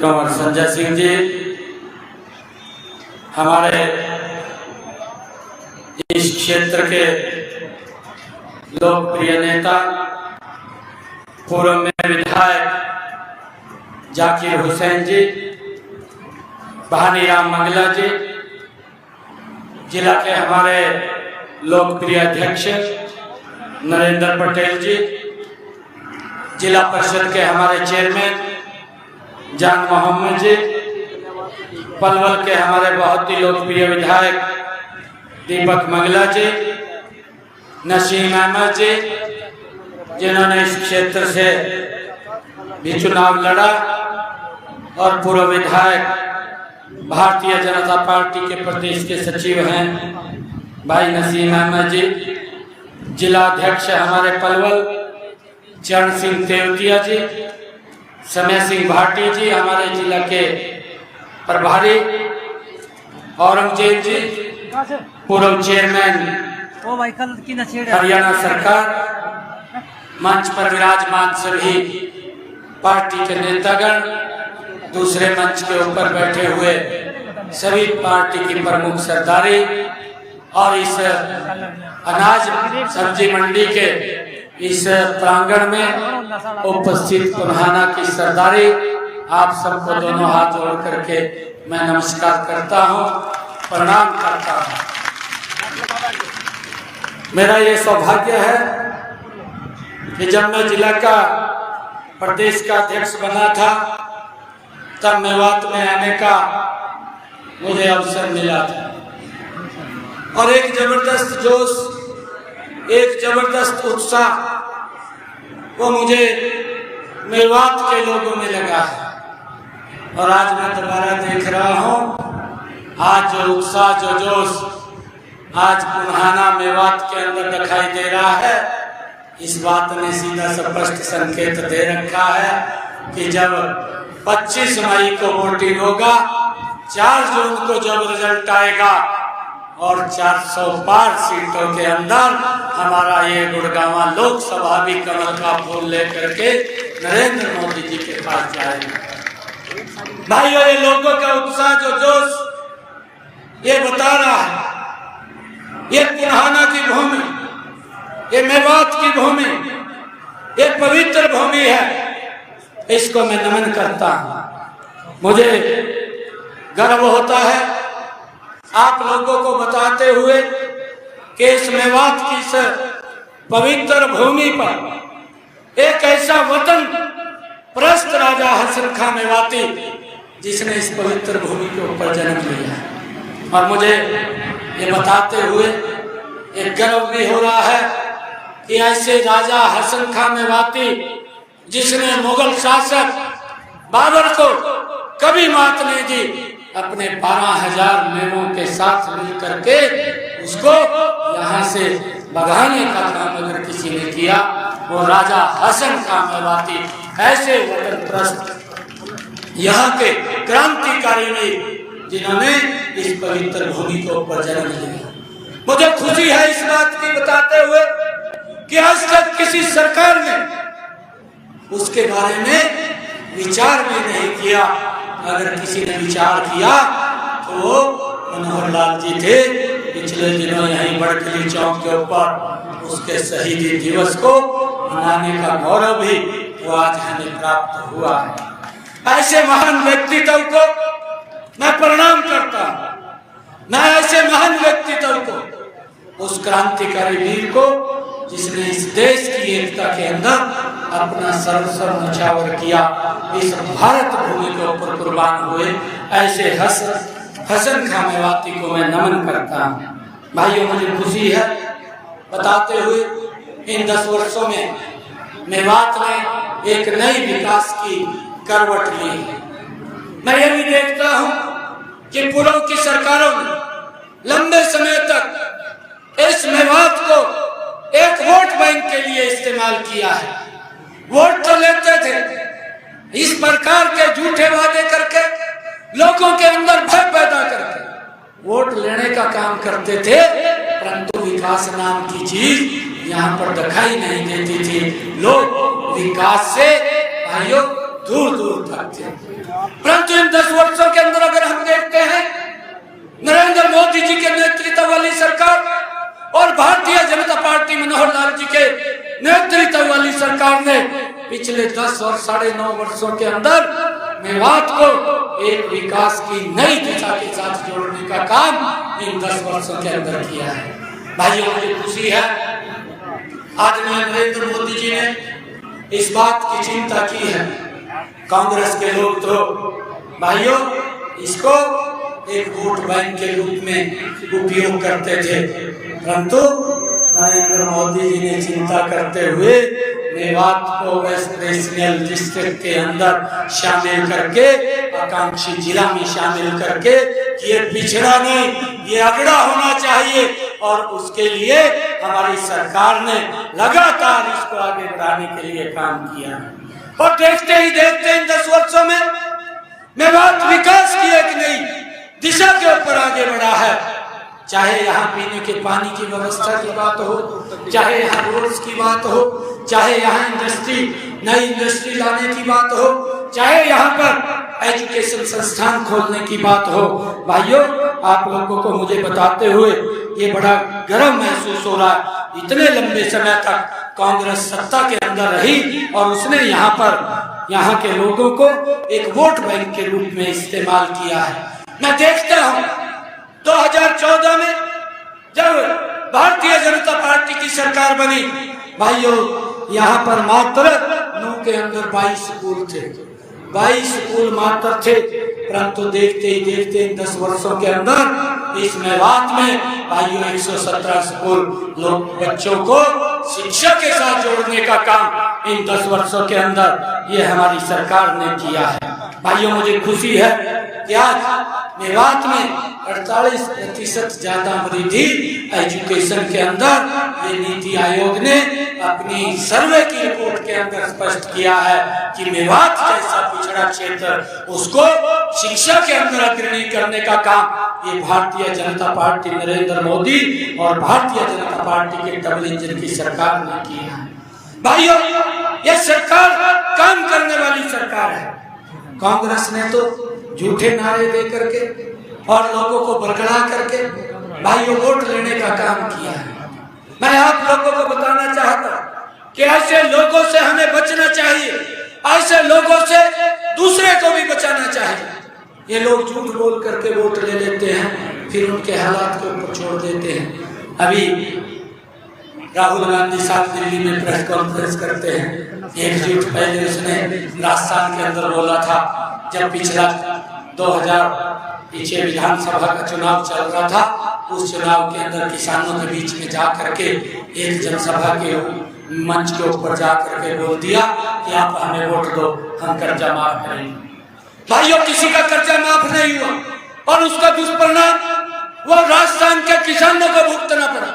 कंवर संजय सिंह जी, हमारे इस क्षेत्र के लोकप्रिय नेता, पूर्व में विधायक जाकिर हुसैन जी, भानीराम मंगला जी, जिला के हमारे लोकप्रिय अध्यक्ष नरेंद्र पटेल जी, जिला परिषद के हमारे चेयरमैन जान मोहम्मद जी, पलवल के हमारे बहुत ही लोकप्रिय विधायक दीपक मंगला जी, नसीम अहमद जी, जिन्होंने इस क्षेत्र से भी चुनाव लड़ा, और पूर्व विधायक भारतीय जनता पार्टी के प्रदेश के सचिव हैं भाई नसीम अहमद जी, जिला अध्यक्ष हमारे पलवल चरण सिंह तेवतिया जी, समय सिंह भाटी जी, हमारे जिला के प्रभारी औरंगजेब जी, पूर्व चेयरमैन हरियाणा सरकार, मंच पर विराजमान सभी पार्टी के नेतागण, दूसरे मंच के ऊपर बैठे हुए सभी पार्टी की प्रमुख सरदारी, और इस अनाज सब्जी मंडी के इस प्रांगण में उपस्थित पुनहाना की सरदारी, आप सबको दोनों हाथ जोड़ करके मैं नमस्कार करता हूं, प्रणाम करता हूं। मेरा ये सौभाग्य है कि जब मैं जिला का प्रदेश का अध्यक्ष बना था, तब मेवात में आने का मुझे अवसर मिला था, और एक जबरदस्त जोश, एक जबरदस्त उत्साह वो मुझे मेवात के लोगों में लगा है, और आज मैं दोबारा देख रहा हूँ, आज जो उत्साह, जो जोश आज पुनहाना मेवात के अंदर दिखाई दे रहा है, इस बात ने सीधा स्पष्ट संकेत दे रखा है कि जब 25 मई को वोटिंग होगा, 4 जून को जब रिजल्ट आएगा और 400 पार सीटों के अंदर हमारा ये गुड़गांव लोकसभा भी कमल का फूल लेकर के नरेंद्र मोदी जी के पास जाएगा। भाइयों, ये लोगों का उत्साह, जो जोश, ये बता रहा है, ये पुनहाना की भूमि, ये मेवात की भूमि, ये पवित्र भूमि है, इसको मैं नमन करता हूं। मुझे गर्व होता है आप लोगों को बताते हुए कि इस मेवात की इस पवित्र भूमि पर एक ऐसा वतन प्रस्त राजा हसन खां मेवाती, जिसने इस पवित्र भूमि के ऊपर जन्म लिया है, और मुझे ये बताते हुए एक गर्व भी हो रहा है कि ऐसे राजा हसन खां मेवाती, जिसने मुगल शासक बाबर को कभी मात नहीं दी, अपने 12,000 मेमों के साथ मिलकर के उसको यहाँ से भगाने का काम अगर किसी ने किया, वो राजा हसन खां मेवाती, ऐसे वतन प्रस्त यहाँ के क्रांतिकारी ने, जिन्होंने इस पवित्र भूमि के ऊपर जन्म लिया। मुझे खुशी है इस बात की बताते हुए कि आज तक किसी सरकार ने उसके बारे में विचार भी नहीं किया। अगर किसी ने विचार किया तो वो मनोहर लाल जी थे। पिछले दिनों यहीं बड़कली चौक के ऊपर उसके शहीदी दिवस को मनाने का गौरव भी वो आज हमें प्राप्त हुआ है। ऐसे महान व्यक्तित्व को मैं प्रणाम करता हूँ। मैं ऐसे महान व्यक्तित्व को, उस क्रांतिकारी वीर को, जिसने इस देश की एकता के अंदर अपना सर्वस्व न्यौछावर किया, इस भारत भूमि के ऊपर कुर्बान हुए, ऐसे हसन खां मेवाती को मैं नमन करता हूँ। भाइयों, मुझे खुशी है बताते हुए इन 10 वर्षों में मेवात ने एक नई विकास की करवट ली है। मैं ये भी देखता हूँ कि पूर्व की सरकारों ने लंबे समय तक इस मेवात को एक वोट बैंक के लिए इस्तेमाल किया है। वोट तो लेते थे, इस प्रकार के झूठे वादे करके लोगों के अंदर भय पैदा करके वोट लेने का काम करते थे, परंतु विकास नाम की चीज यहाँ पर दिखाई नहीं देती थी। लोग विकास से भाइयों दूर दूर तक थे। परंतु इन 10 वर्षों के अंदर अगर हम देखते हैं नरेंद्र मोदी जी के नेतृत्व वाली सरकार और भारतीय जनता पार्टी मनोहर लाल जी के नेतृत्व वाली सरकार ने पिछले 10 और 9.5 वर्षों के अंदर मेवात को एक विकास की नई दिशा के साथ जोड़ने का काम इन 10 वर्षों के अंदर किया है। भाइयों, मुझे खुशी है आदरणीय नरेंद्र मोदी जी ने इस बात की चिंता की है। कांग्रेस के लोग तो भाइयों इसको एक वोट बैंक के रूप में उपयोग करते थे, परंतु नरेंद्र मोदी जी ने चिंता करते हुए मेवात को वेस्ट प्रेसिडेंशियल डिस्ट्रिक्ट के अंदर शामिल करके, आकांक्षी जिला में शामिल करके, ये पिछड़ा नहीं, ये अगड़ा होना चाहिए और उसके लिए हमारी सरकार ने लगातार इसको आगे बढ़ाने के लिए काम किया और देखते ही देखते इन 10 वर्षों में मेवात विकास की एक नई दिशा के ऊपर आगे बढ़ा है। चाहे यहाँ पीने के पानी की व्यवस्था की बात हो, चाहे यहाँ रोड्स की बात हो, चाहे यहाँ नई इंडस्ट्री लाने की बात हो, चाहे यहाँ पर एजुकेशन संस्थान खोलने की बात हो। भाइयों, आप लोगों को मुझे बताते हुए ये बड़ा गर्व महसूस हो रहा है। इतने लंबे समय तक कांग्रेस सत्ता के अंदर रही और उसने यहाँ के लोगों को एक वोट बैंक के रूप में इस्तेमाल किया है। मैं देखता हूँ 2014 में जब भारतीय जनता पार्टी की सरकार बनी, भाइयों यहाँ पर मात्र नू के अंदर 22 स्कूल थे, 22 स्कूल मात्र थे, परंतु देखते ही देखते 10 वर्षों के अंदर इस मेवात में भाइयों 117 स्कूल बच्चों को शिक्षा के साथ जोड़ने का काम इन 10 वर्षों के अंदर ये हमारी सरकार ने किया है। भाइयों, मुझे खुशी है कि आज मेवात में 48% ज्यादा वृद्धि एजुकेशन के अंदर ये नीति आयोग ने अपनी सर्वे की रिपोर्ट के अंदर स्पष्ट किया है कि मेवात जैसा पिछड़ा क्षेत्र उसको शिक्षा के अंदर अग्रणी करने का काम ये भारतीय जनता पार्टी नरेंद्र मोदी और भारतीय जनता पार्टी के डबल इंजन की सरकार ने किया है। भाइयों, ये सरकार काम करने वाली सरकार है। कांग्रेस ने तो झूठे नारे दे करके और लोगों को बरगला करके भाइयों वोट लेने का काम किया है। मैं आप लोगों को बताना चाहता कि ऐसे लोगों से हमें बचना चाहिए, ऐसे लोगों से दूसरे को भी बचाना चाहिए। ये लोग झूठ बोल करके वोट ले लेते हैं, फिर उनके हालात के ऊपर छोड़ देते हैं। अभी राहुल गांधी साहब दिल्ली में प्रेस कॉन्फ्रेंस करते हैं। एक झूठ पहले उसने राजस्थान के अंदर बोला था, जब पिछला 2000 विधानसभा का चुनाव चल रहा था, उस चुनाव के अंदर किसानों के बीच में जा करके एक जनसभा के मंच के ऊपर जा करके बोल दिया कि आप हमें वोट दो, हम कर्जा माफ करेंगे। भाइयों, किसी का कर्जा माफ नहीं हुआ और उसका दुष्परिणाम वो राजस्थान के किसानों को भुगतना पड़ा।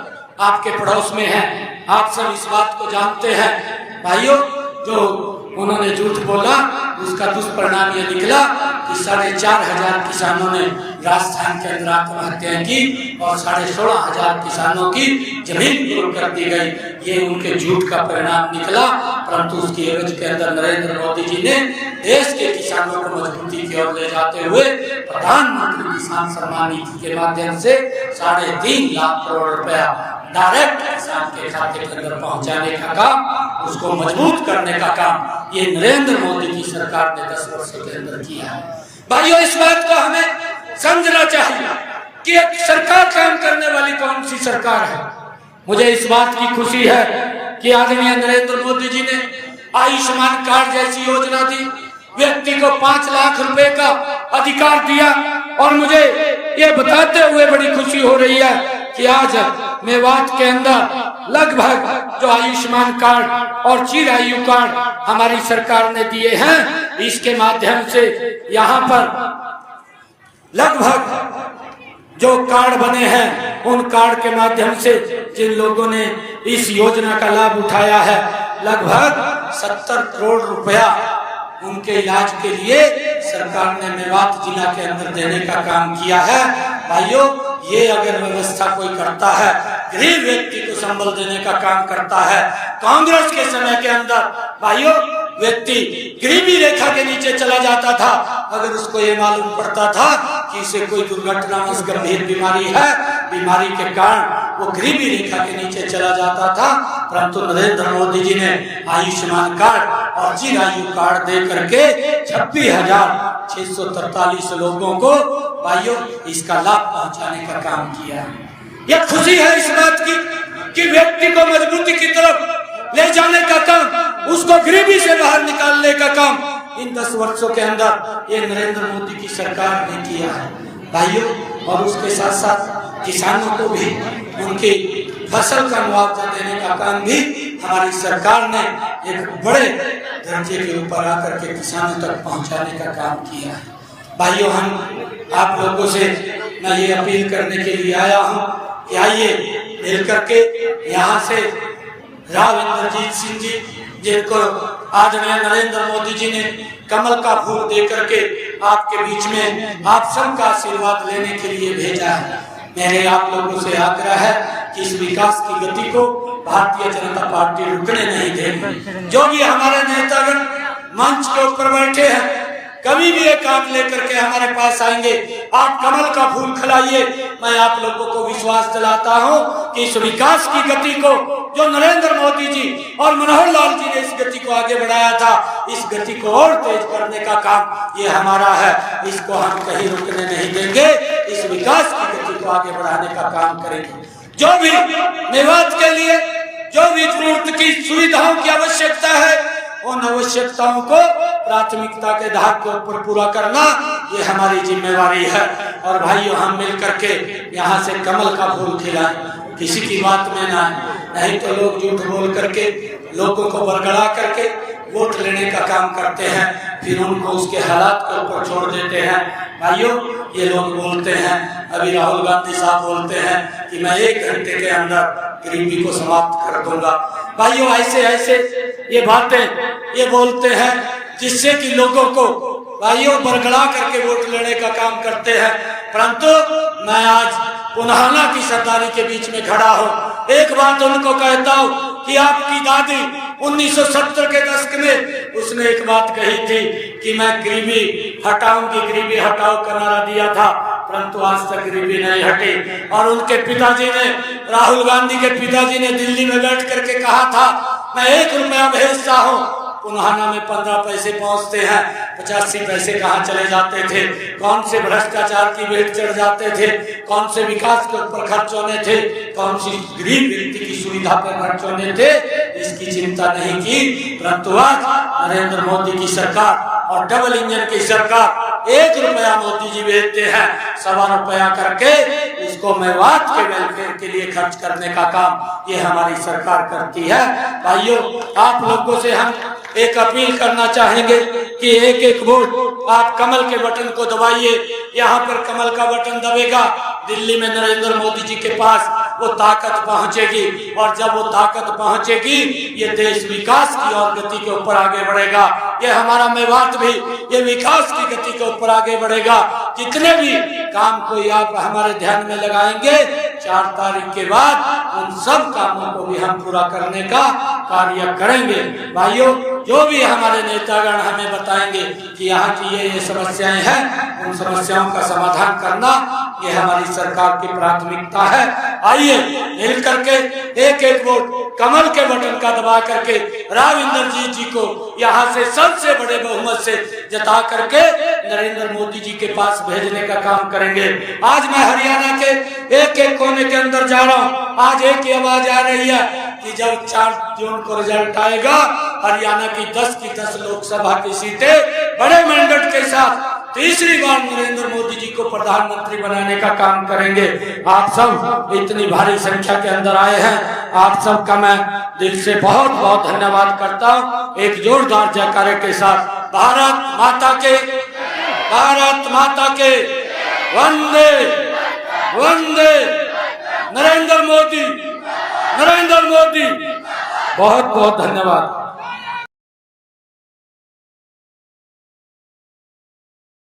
आपके पड़ोस में है, आप सब इस बात को जानते हैं। भाइयों, जो उन्होंने झूठ बोला उसका दुष्परिणाम ये निकला कि 4,500 किसानों ने राजस्थान के अंदर आत्महत्या की और 16,500 किसानों की जमीन गुम कर दी गई। ये उनके झूठ का परिणाम निकला, परंतु उसकी एवज के अंदर नरेंद्र मोदी जी ने देश के किसानों को मजबूती की ओर ले जाते हुए प्रधानमंत्री किसान सम्मान निधि के माध्यम से 3.5 लाख करोड़ रुपया डायरेक्ट किसान के खाते के अंदर पहुंचाने का काम, उसको मजबूत करने का काम ये नरेंद्र मोदी की सरकार ने 10 वर्षों के अंदर किया है। भाइयों, इस बात को हमें समझना चाहिए कि एक सरकार काम करने वाली कौन सी सरकार है। मुझे इस बात की खुशी है कि आदरणीय नरेंद्र मोदी जी ने आयुष्मान कार्ड जैसी योजना दी, व्यक्ति को 5 लाख रुपए का अधिकार दिया और मुझे ये बताते हुए बड़ी खुशी हो रही है कि आज मेवात के अंदर लगभग जो आयुष्मान कार्ड और चिरायु कार्ड हमारी सरकार ने दिए हैं, इसके माध्यम से यहाँ पर लगभग जो कार्ड बने हैं उन कार्ड के माध्यम से जिन लोगों ने इस योजना का लाभ उठाया है, लगभग 70 करोड़ रुपया उनके इलाज के लिए सरकार ने मेवात जिला के अंदर देने का काम किया है। भाइयों, ये अगर व्यवस्था कोई करता है, गरीब व्यक्ति को संबल देने का काम करता है, कांग्रेस के समय के अंदर भाइयों व्यक्ति गरीबी रेखा के नीचे चला जाता था, अगर उसको ये मालूम पड़ता था कि इसे कोई दुर्घटना में गंभीर बीमारी है, बीमारी के कारण वो गरीबी रेखा के नीचे चला जाता था, परंतु नरेंद्र मोदी जी ने आयुष्मान कार्ड और चिरायु कार्ड दे करके 26,643 लोगों को भाइयों इसका लाभ पहुंचाने का काम किया। यह खुशी है इस बात की कि व्यक्ति को मजबूती की तरफ ले जाने का काम, उसको गरीबी से बाहर निकालने का काम इन 10 वर्षों के अंदर ये नरेंद्र मोदी की सरकार ने किया है भाइयों। और उसके साथ साथ किसानों को भी उनकी फसल का मुआवजा देने का काम भी हमारी सरकार ने एक बड़े दर्जे के ऊपर आकर के किसानों तक पहुंचाने का काम किया है भाइयों। हम आप लोगों से मैं ये अपील करने के लिए आया हूँ कि आइए मिल करके यहाँ से राव इंद्रजीत सिंह जी, जिनको आदरणीय नरेंद्र मोदी जी ने कमल का फूल दे करके आपके बीच में आप सबका आशीर्वाद लेने के लिए भेजा है, मेरे आप लोगों से आग्रह है कि इस विकास की गति को भारतीय जनता पार्टी रुकने नहीं देगी। जो भी हमारे नेतागण मंच के ऊपर बैठे हैं, कभी भी ये काम लेकर के हमारे पास आएंगे, आप कमल का फूल खिलाइए। मैं आप लोगों को विश्वास दिलाता हूं कि इस विकास की गति को जो नरेंद्र मोदी जी और मनोहर लाल जी ने इस गति को आगे बढ़ाया था, इस गति को और तेज करने का काम ये हमारा है। इसको हम कहीं रुकने नहीं देंगे, इस विकास की गति को आगे बढ़ाने का काम करेंगे। जो भी मेवात के लिए जो भी जरूरत की सुविधाओं की आवश्यकता है, उन आवश्यकताओं को प्राथमिकता के आधार के ऊपर पूरा करना ये हमारी जिम्मेवारी है। और भाइयों हम मिल करके यहाँ से कमल का फूल खिलाएं, किसी की बात में ना, नहीं तो लोग झूठ बोल करके लोगों को बरगड़ा करके वोट लेने का काम करते हैं, फिर उनको उसके हालात के ऊपर छोड़ देते हैं। भाइयों ये लोग बोलते हैं, अभी राहुल गांधी साहब बोलते हैं कि मैं 1 घंटे के अंदर गरीबी को समाप्त कर दूंगा। भाइयों ऐसे ऐसे ये बातें ये बोलते हैं जिससे कि लोगों को भाइयों बरगड़ा करके वोट लेने का काम करते हैं। परंतु मैं आज पुनहाना की सरदारी के बीच में खड़ा हूँ, एक बात उनको कहता हूँ कि आपकी दादी 1970 के दशक में उसने एक बात कही थी कि मैं गरीबी हटाऊंगी, गरीबी हटाओ का नारा दिया था, परंतु आज तक गरीबी नहीं हटी। और उनके पिताजी ने, राहुल गांधी के पिताजी ने दिल्ली में बैठ करके कहा था मैं 1 रुपया भेजता हूँ, पुनहाना में 15 पैसे पहुंचते हैं, 85 पैसे कहाँ चले जाते थे, कौन से भ्रष्टाचार की भेंट चढ़ जाते थे, कौन से विकास के ऊपर खर्च होने थे, कौन सी गरीब व्यक्ति की सुविधा पर खर्च होने थे, इसकी चिंता नहीं की। परंतु आज नरेंद्र मोदी की सरकार और डबल इंजन की सरकार 1 रुपया मोदी जी भेजते हैं, 1.25 रुपया करके उसको मेवात के वेलफेयर के लिए खर्च करने का काम ये हमारी सरकार करती है। भाइयों आप लोगों से हम एक अपील करना चाहेंगे कि एक वोट आप कमल के बटन को दबाइए। यहाँ पर कमल का बटन दबेगा, दिल्ली में नरेंद्र मोदी जी के पास वो ताकत पहुंचेगी, और जब वो ताकत पहुंचेगी ये देश विकास की और गति के ऊपर आगे बढ़ेगा। ये हमारा मेवात भी ये विकास की गति के ऊपर आगे बढ़ेगा। जितने भी काम कोई आप हमारे ध्यान में लगाएंगे, 4 तारीख के बाद उन सब कामों को भी हम पूरा करने का कार्य करेंगे। भाइयों जो भी हमारे नेतागण हमें बताएंगे कि यहाँ की ये समस्याएं हैं, उन समस्याओं का समाधान करना ये हमारी सरकार की प्राथमिकता है। आइए मिल करके एक वोट कमल के बटन का दबा करके राव इंद्रजीत जी को यहाँ से सबसे बड़े बहुमत से जता करके नरेंद्र मोदी जी के पास भेजने का काम करेंगे। आज मैं हरियाणा के एक कोने के अंदर जा रहा हूँ, आज एक ही आवाज आ रही है कि जब 4 जून को रिजल्ट आएगा, हरियाणा की 10 की 10 लोकसभा की सीटें बड़े मैंडेट के साथ तीसरी बार नरेंद्र मोदी जी को प्रधानमंत्री बनाने का काम करेंगे। आप सब इतनी भारी संख्या के अंदर आए हैं, आप सबका मैं दिल से बहुत बहुत धन्यवाद करता हूँ। एक जोरदार जयकारे के साथ भारत माता के, भारत माता के, वंदे वंदे नरेंद्र मोदी, नरेंद्र मोदी। बहुत बहुत धन्यवाद।